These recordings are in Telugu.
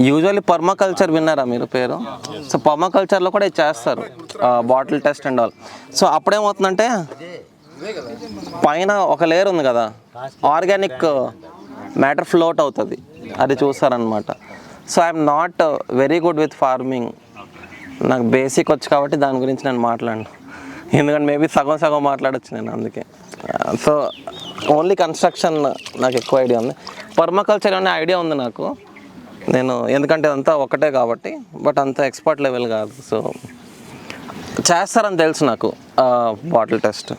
యూజువల్లీ పర్మాకల్చర్ విన్నారా మీరు పేరు? సో పర్మాకల్చర్లో కూడా ఇది చేస్తారు, bottle test and all. So అప్పుడేమవుతుందంటే పైన ఒక లేయర్ ఉంది కదా, ఆర్గానిక్ మ్యాటర్ ఫ్లోట్ అవుతుంది, అది చూస్తారనమాట. So I'm not very good with farming, నాకు బేసిక్ వచ్చు కాబట్టి దాని గురించి నేను మాట్లాడను, ఎందుకంటే మేబీ సగం మాట్లాడచ్చు నేను అందుకే. సో ఓన్లీ కన్స్ట్రక్షన్ నాకు ఎక్కువ ఐడియా ఉంది. పర్మాకల్చర్ అనే ఐడియా ఉంది నాకు, నేను ఎందుకంటే అంతా ఒకటే కాబట్టి, బట్ అంత ఎక్స్పర్ట్ లెవెల్ కాదు. సో చేస్తారని తెలుసు నాకు బాటిల్ టెస్ట్.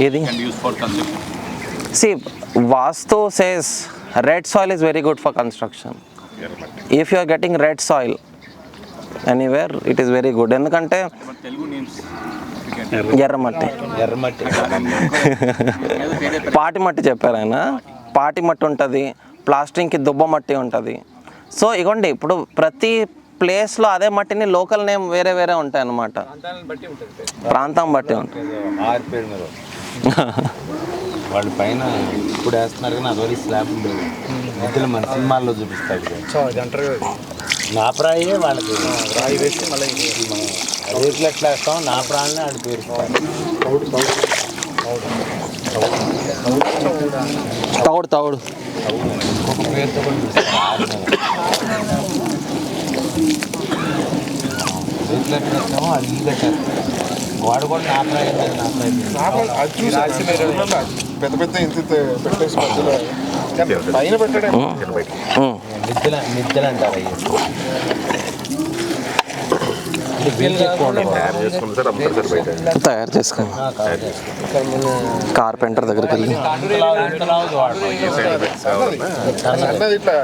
ఇది సి Vastu says red soil is very good for construction. If you are getting red soil anywhere it is very good. ఎందుకంటే ఎర్రమట్టి పాటి మట్టి చెప్పారు ఆయన, పాటి మట్టి ఉంటుంది, ప్లాస్టింగ్కి దుబ్బ మట్టి ఉంటుంది. సో ఇగోండి ఇప్పుడు ప్రతి ప్లేస్లో అదే మట్టిని లోకల్ నేమ్ వేరే వేరే ఉంటాయి అన్నమాట, ప్రాంతం బట్టి ఉంటుంది. వాళ్ళ పైన ఇప్పుడు వేస్తున్నారు కానీ అదొరి స్లాబ్ ఉండేది, మధ్యలో మన సినిమాల్లో చూపిస్తాడు నాపరాయే వాళ్ళకి రాయి వేసి మళ్ళీ మనం రేట్లు ఎట్లా వేస్తాం, నాపరాయనే ఆడి పేరు తౌడు ఇంకొక పేరుతో కూడా రేట్లు ఎట్లా వేస్తామో అది ఈ కట్టారు, వాడు కూడా నాపరాయి పెద్ద పెద్ద ఇంత పెట్టేసి మధ్యలో పైన పెట్టడం నిద్రలు అంటారు అయ్యి. తయారు చేసుకోండి కార్పెంటర్ దగ్గరికి వెళ్ళి. ఇట్లా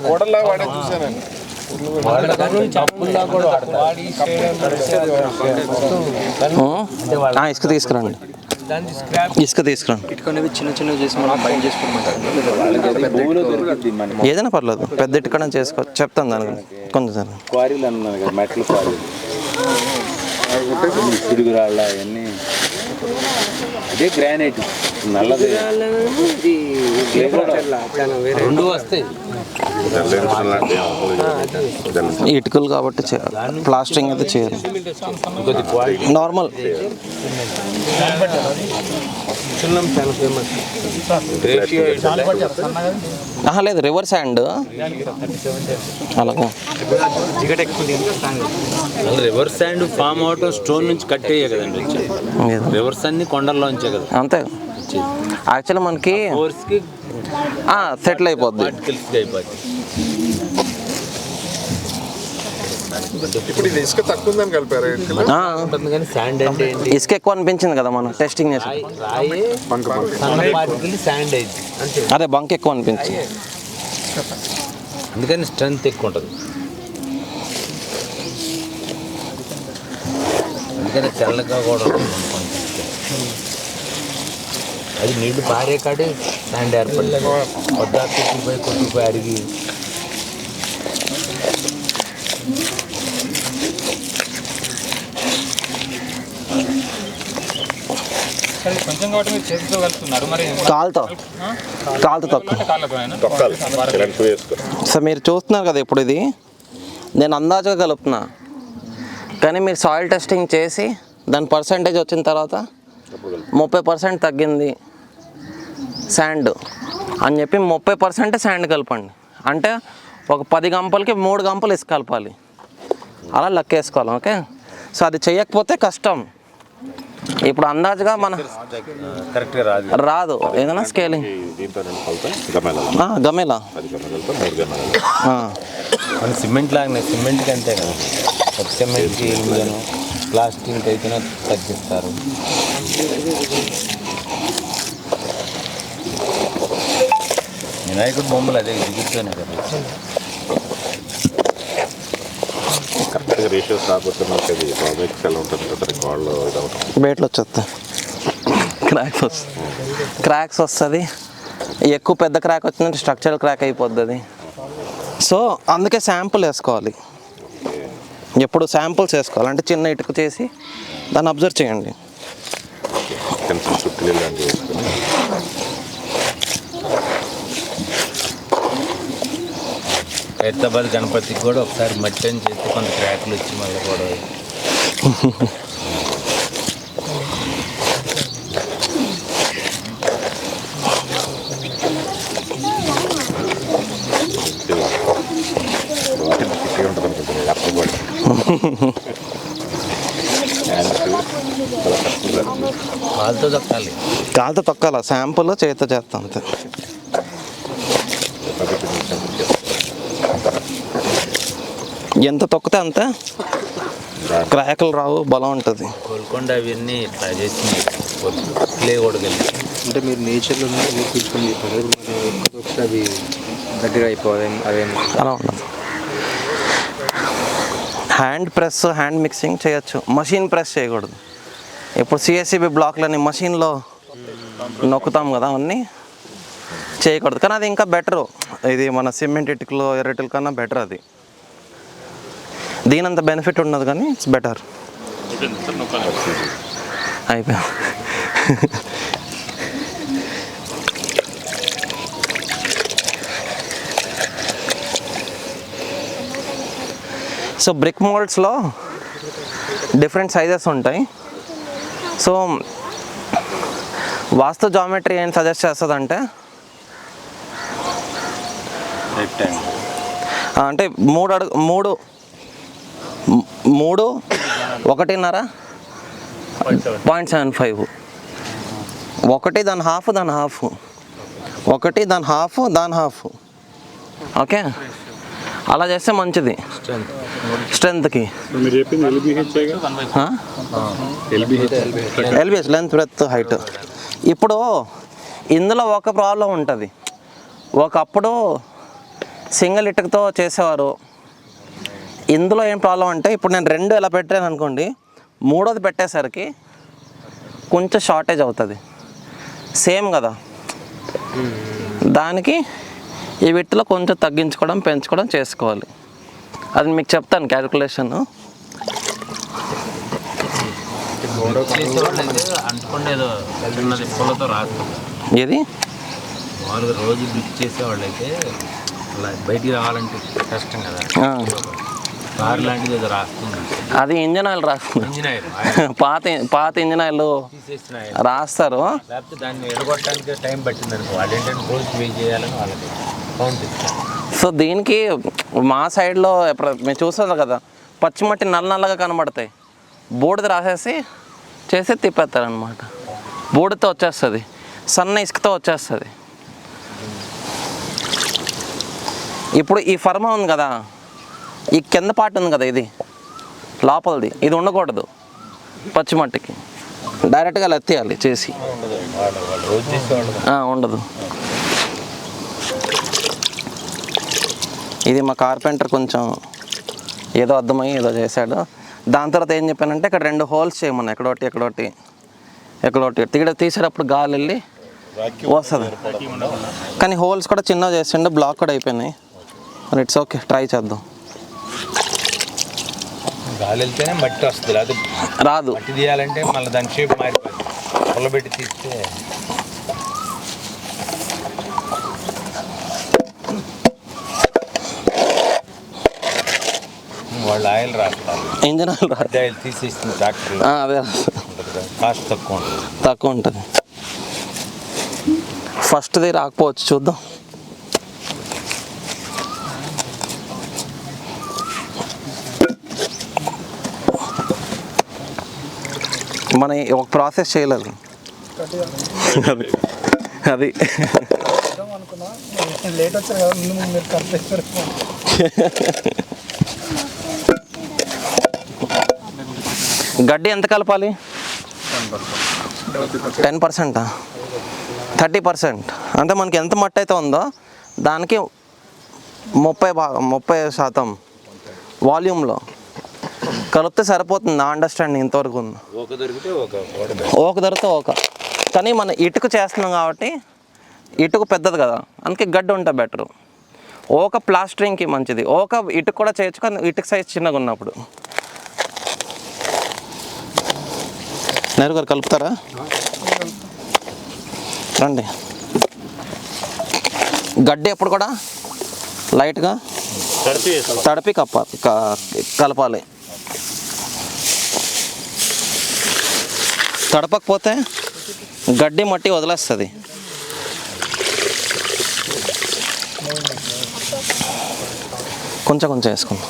గోడల్లా వాడే చూసాను. ఇసుక తీసుకురండి, ఇసుక తీసుకురండి. ఏదైనా పర్లేదు, పెద్ద ఇటుకడం చేసుకో, చెప్తాను దాని కొంచెం క్వారీలు అన్నారు కదా, మెట్లు క్వారీలు, పిడుగురాళ్ళ అవన్నీ, అదే గ్రానైట్ నల్లది రెండు వస్తాయి. ఇటుకలు కాబట్టి ప్లాస్టరింగ్ అయితే చేయరు, నార్మల్. లేదు రివర్స్ హ్యాండ్ అలాగే. రివర్స్ హ్యాండ్ ఫామ్ అవటం స్టోన్ నుంచి కట్టేయే కదండి, రివర్స్ అన్ని కొండల్లోంచే కదా. అంతే యాక్చువల్లీ మనకి సెటిల్ అయిపోద్ది. ఇప్పుడు ఇది ఇసుక తక్కువ ఉందని కలిపారు, ఇసుక ఎక్కువ అనిపించింది కదా మనం టెస్టింగ్ చేసి, అదే బంక్ ఎక్కువ అనిపించింది, అందుకని స్ట్రెంత్ ఎక్కువ ఉంటుంది. అందుకని తెల్లగా కూడా అది నీళ్లు పారే కాడే శాండ్ ఏర్పడలేదు, కొట్టుకుపోయి అడిగి కాలుతో సో మీరు చూస్తున్నారు కదా ఇప్పుడు ఇది నేను అందాజుగా కలుపుతున్నా, కానీ మీరు సాయిల్ టెస్టింగ్ చేసి దాని పర్సంటేజ్ వచ్చిన తర్వాత 30% తగ్గింది శాండ్ అని చెప్పి 30% శాండ్ కలపండి. అంటే ఒక 10 గంపలకి 3 గంపలు ఇసుక కలపాలి, అలా లెక్కేసుకోవాలి. ఓకే, సో అది చేయకపోతే కష్టం. ఇప్పుడు అందాజుగా మన రాదు ఏదైనా స్కేలింగ్ గమేలా మన సిమెంట్ లాగానే, సిమెంట్కి అంతే కదా, సిమెంట్కి ప్లాస్టిక్ అయితేనే తగ్గిస్తారు. వినాయకుడు బొమ్మలు అదే దిగుతూనే కదా, కరెక్ట్గా రేషియోస్ రాకపోతే మనకి ఎలా ఉంటుంది గోడలో బయటలు వచ్చేస్తాయి, క్రాక్స్ వస్తుంది. ఎక్కువ పెద్ద క్రాక్ వచ్చిందంటే స్ట్రక్చరల్ క్రాక్ అయిపోద్ది. సో అందుకే శాంపుల్ వేసుకోవాలి, ఎప్పుడు శాంపుల్స్ వేసుకోవాలి. అంటే చిన్న ఇటుక చేసి దాన్ని అబ్జర్వ్ చేయండి. హైదరాబాద్ గణపతికి కూడా ఒకసారి మట్టి అని చేసి కొంత క్రాకులు వచ్చి మళ్ళీ కూడా కాలుతో తొక్కాలి. కాలుతో తొక్కాల, శాంపుల్ చేతితో చేస్తాం అంతే. ఎంత తొక్కితే అంతే క్రాకులు రావు, బలం ఉంటుంది. గోల్కొండ అవన్నీ ఇట్లా చేసింది క్లే కూడా కలిసి. అంటే మీరు నేచర్లో నేర్పించుకుని అవి గట్టిగా అయిపోవాలి అవేమి అలా ఉండదు. హ్యాండ్ ప్రెస్, హ్యాండ్ మిక్సింగ్ చేయొచ్చు, మషిన్ ప్రెస్ చేయకూడదు. ఇప్పుడు సిఎస్సిబి బ్లాక్లని మషిన్లో నొక్కుతాం కదా, అవన్నీ చేయకూడదు. కానీ అది ఇంకా బెటరు, ఇది మన సిమెంట్ ఇటుకలు ఎర్రటికల కన్నా బెటర్ అది. దీనంత బెనిఫిట్ ఉండదు కానీ ఇట్స్ బెటర్. అయిపోయా. సో బ్రిక్ మోల్డ్స్లో డిఫరెంట్ సైజెస్ ఉంటాయి. సో వాస్తు జామెట్రీ ఏం సజెస్ట్ చేస్తుందంటే అంటే 3 1.5 0.75 ఒకటి దాని హాఫ్ ఒకటి దాని హాఫ్ ఓకే, అలా చేస్తే మంచిది స్ట్రెంత్కి. LBH length breadth height. ఇప్పుడు ఇందులో ఒక ప్రాబ్లం ఉంటుంది. ఒకప్పుడు సింగిల్ ఇటుకతో చేసేవారు. ఇందులో ఏం ప్రాబ్లం అంటే ఇప్పుడు నేను 2 ఇలా పెట్టాను అనుకోండి, 3వది పెట్టేసరికి కొంచెం షార్టేజ్ అవుతుంది. సేమ్ కదా, దానికి ఈ వీటిలో కొంచెం తగ్గించుకోవడం పెంచుకోవడం చేసుకోవాలి. అది మీకు చెప్తాను క్యాలిక్యులేషన్. అంటుకుండేదో పూలతో రాస్తుంది. ఏది మామూలుగా రోజు బ్రిక్ చేసేవాళ్ళైతే అలా బయటికి రావాలంటే కష్టం కదా, కార్ లాంటిది ఏదో రాస్తుంది. అది ఇంజన్ ఆయిల్ రాస్తుంది. ఇంజిన్ ఆయిల్ పాత ఇంజన్ ఆయిల్ తీసేసిన రాస్తారు. లేకపోతే దాన్ని ఎడగొట్టడానికి టైం పట్టింది అనుకో, వాళ్ళు ఏంటంటే రోజు పే చేయాలని వాళ్ళకి కౌంట్ ఇస్తారు. సో దీనికి మా సైడ్లో ఎప్పుడు మేము చూస్తుంది కదా, పచ్చిమట్టి నల్లగా కనబడతాయి. బూడిద రాసేసి చేసి తిప్పేస్తారనమాట. బూడితో వచ్చేస్తుంది, సన్న ఇసుకతో వచ్చేస్తుంది. ఇప్పుడు ఈ ఫర్మా ఉంది కదా, ఈ కింద పార్ట్ ఉంది కదా, ఇది లోపలిది, ఇది ఉండకూడదు. పచ్చిమట్టికి డైరెక్ట్గా ఎత్తేయాలి చేసి, ఉండదు. ఇది మా కార్పెంటర్ కొంచెం ఏదో అర్థమయ్యి ఏదో చేశాడు. దాని తర్వాత ఏం చెప్పానంటే ఇక్కడ 2 హోల్స్ చేయమన్నా, ఎక్కడోటి తీసేటప్పుడు గాలి వెళ్ళి వస్తుంది. కానీ హోల్స్ కూడా చిన్నగా చేసిండే, బ్లాక్ కూడా అయిపోయినాయి. మరి ఇట్స్ ఓకే, ట్రై చేద్దాం. గాలి వెళ్తేనే మట్టి వస్తుంది, లేకపోతే రాదు. మట్టి తీయాలంటే మళ్ళీ దాని షేప్ మారిపోతుంది. పొలబెట్టి తీస్తే వాళ్ళు ఆయిల్ రాస్తారు, ఇంజన్ ఆయిల్ రాదు, ఆయిల్ తీసేస్తుంది ట్రాక్టర్. అదే కాస్ట్ తక్కువ ఉంటుంది. ఫస్ట్ది రాకపోవచ్చు, చూద్దాం. మన ఒక ప్రాసెస్ చేయలేదు అది లేట్ వచ్చారు కదా, మీరు కరెక్ట్. గడ్డి ఎంత కలపాలి? 10%, 30%. అంటే మనకి ఎంత మట్టి అయితే ఉందో దానికి 30% వాల్యూమ్లో కలిపితే సరిపోతుంది. నా అండర్స్టాండింగ్ ఇంతవరకు ఉంది. ఓక దొరికితే ఓక. కానీ మనం ఇటుక చేస్తున్నాం కాబట్టి ఇటుక పెద్దది కదా, అందుకే గడ్డి ఉంటే బెటరు. ఓక ప్లాస్టరింగ్కి మంచిది. ఓక ఇటుక కూడా చేయొచ్చు, కానీ ఇటుక సైజ్ చిన్నగా ఉన్నప్పుడు. నెహరు గారు కలుపుతారా? రండి. గడ్డి ఎప్పుడు కూడా లైట్గా తడిపి కలపాలి. తడపకపోతే గడ్డి మట్టి వదిలేస్తుంది. కొంచెం కొంచెం వేసుకుందాం.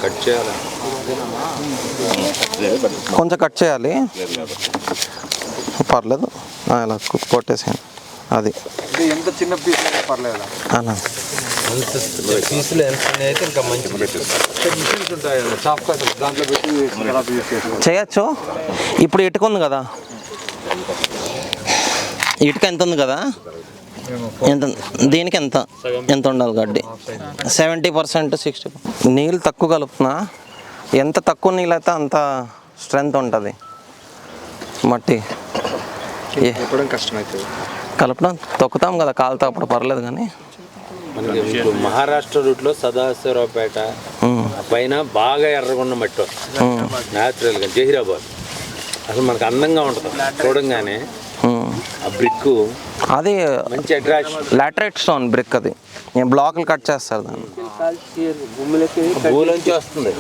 కట్ చేయాలి, కొంచెం కట్ చేయాలి. పర్లేదు, ఇలా కొట్టేసాను. అది ఎంత చిన్న పీస్ పర్లేదు అలా పీసులు ఎంత అయితే ఇంకా మంచి మిషన్స్ ఉంటాయి చాప్ కట్టర్, దాంట్లో పెట్టి చేయొచ్చు. ఇప్పుడు ఇటుక ఉంది కదా, ఇటుక ఎంత ఉంది కదా, ఎంత దీనికి ఎంత ఎంత ఉండాలి గడ్డి? 70%, 60%. నీళ్ళు తక్కువ కలుపుతున్నా. ఎంత తక్కువ నీళ్ళు అయితే అంత స్ట్రెంగ్త్ ఉంటుంది మట్టి. చెప్పడం కష్టమవుతుంది. కలపడం తొక్కుతాం కదా కాలుతో, అప్పుడు పర్లేదు. కానీ మనకి ఇప్పుడు మహారాష్ట్ర రూట్లో సదాశివరావుపేట పైన బాగా ఎర్రగున్న మట్టి వస్తుంది న్యాచురల్గా. జహీరాబాద్ అసలు మనకు అందంగా ఉంటుంది చూడంగానే. ఆ బ్రిక్ అది మంచి అట్రాక్షన్. Laterite stone brick. అది బ్లాక్లు కట్ చేస్తారు దాన్ని. భూలోంచి వస్తుంది.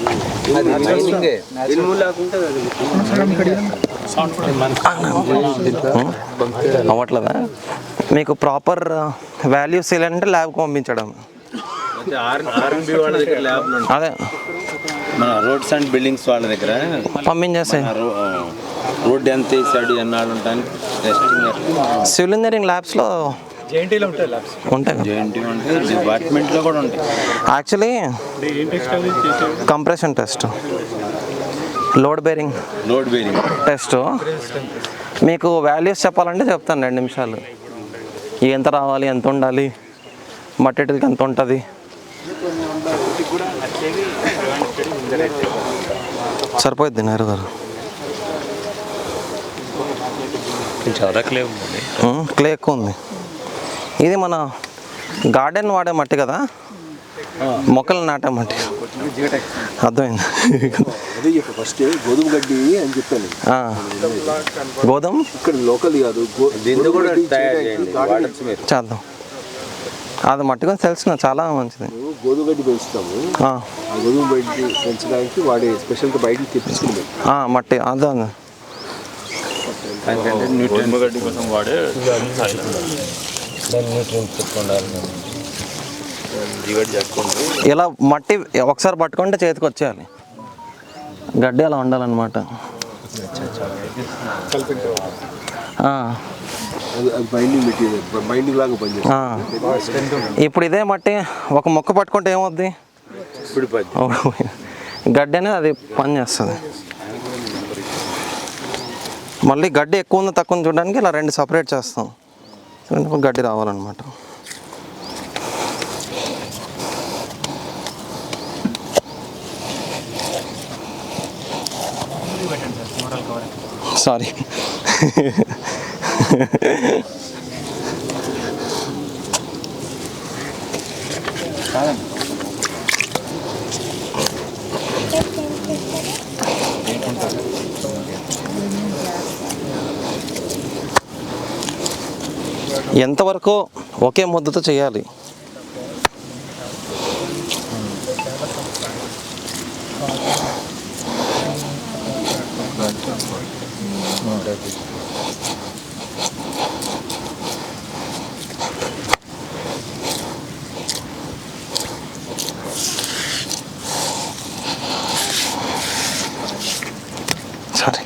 అవ్వట్లేదా? మీకు ప్రాపర్ వాల్యూస్ ఇలాంటే ల్యాబ్కి పంపించడం. ఆర్ఎంబి వాళ్ళ దగ్గర ల్యాబ్ అదే మన రోడ్స్ అండ్ బిల్డింగ్స్ వాళ్ళ దగ్గర పంపించేస్తే రోడ్ ఎంత వేసాడు ఎన్నాళ్ళు ఉంటాను టెస్టింగ్. సివిల్ ఇంజనీరింగ్ ల్యాబ్స్లో ఉంటాయి. జేఎన్టీ ఉంటాయి, డిపార్ట్మెంట్లో కూడా ఉంటాయి. Actually compression test, load bearing test. మీకు వాల్యూస్ చెప్పాలంటే చెప్తాను 2 నిమిషాలు. ఎంత రావాలి, ఎంత ఉండాలి, మట్టెటికి ఎంత ఉంటుంది. సరిపోద్ది నేరు గారు. క్లే ఎక్కువ ఉంది. ఇది మన గార్డెన్ వాడే మట్టి కదా, మొక్కలు నాటే మట్టి. అర్థమైంది. ఫస్ట్ గోధుమ గడ్డి అని చెప్పాను. గోధుమ ఇక్కడ లోకల్ కాదు, దీన్ని కూడా తయారు చేయండి, వాడచ్చు మీరు. చేద్దాం. అది మట్టి గురించి తెలిసిన చాలా మంచిది. గోధుమ గడ్డి పెంచుతాము. ఆ గోధుమ గడ్డి పెంచడానికి వాడే స్పెషల్గా బయటకి తెప్పించుకున్నాం మట్టి. అదే గడ్డి కోసం వాడే ఇలా మట్టి ఒకసారి పట్టుకుంటే చేతికి వచ్చేయాలి. గడ్డి అలా ఉండాలన్నమాట. ఇప్పుడు ఇదే మట్టి ఒక మొక్క పట్టుకుంటే ఏమవుద్ది? గడ్డి అనేది అది పని చేస్తుంది. మళ్ళీ గడ్డి ఎక్కువ ఉందో తక్కువ చూడడానికి ఇలా 2 సపరేట్ చేస్తాం. గడ్డి రావాలన్నమాట. సారీ. ఎంతవరకు ఒకే ముద్దతో చేయాలి. సరే.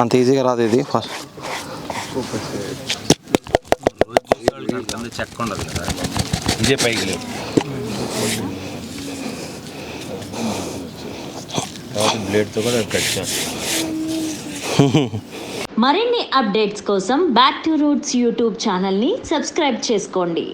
అంత ఈజీగా రాదు ఇది. ఫస్ట్ చెక్క ఉండదు కదా, ఇదే పైకి లేదు. బ్లేడ్తో కూడా కట్ చేస్తాం. మరిన్ని అప్డేట్స్ కోసం బ్యాక్ టు రూట్స్ యూట్యూబ్ ఛానల్ని సబ్స్క్రైబ్ చేసుకోండి.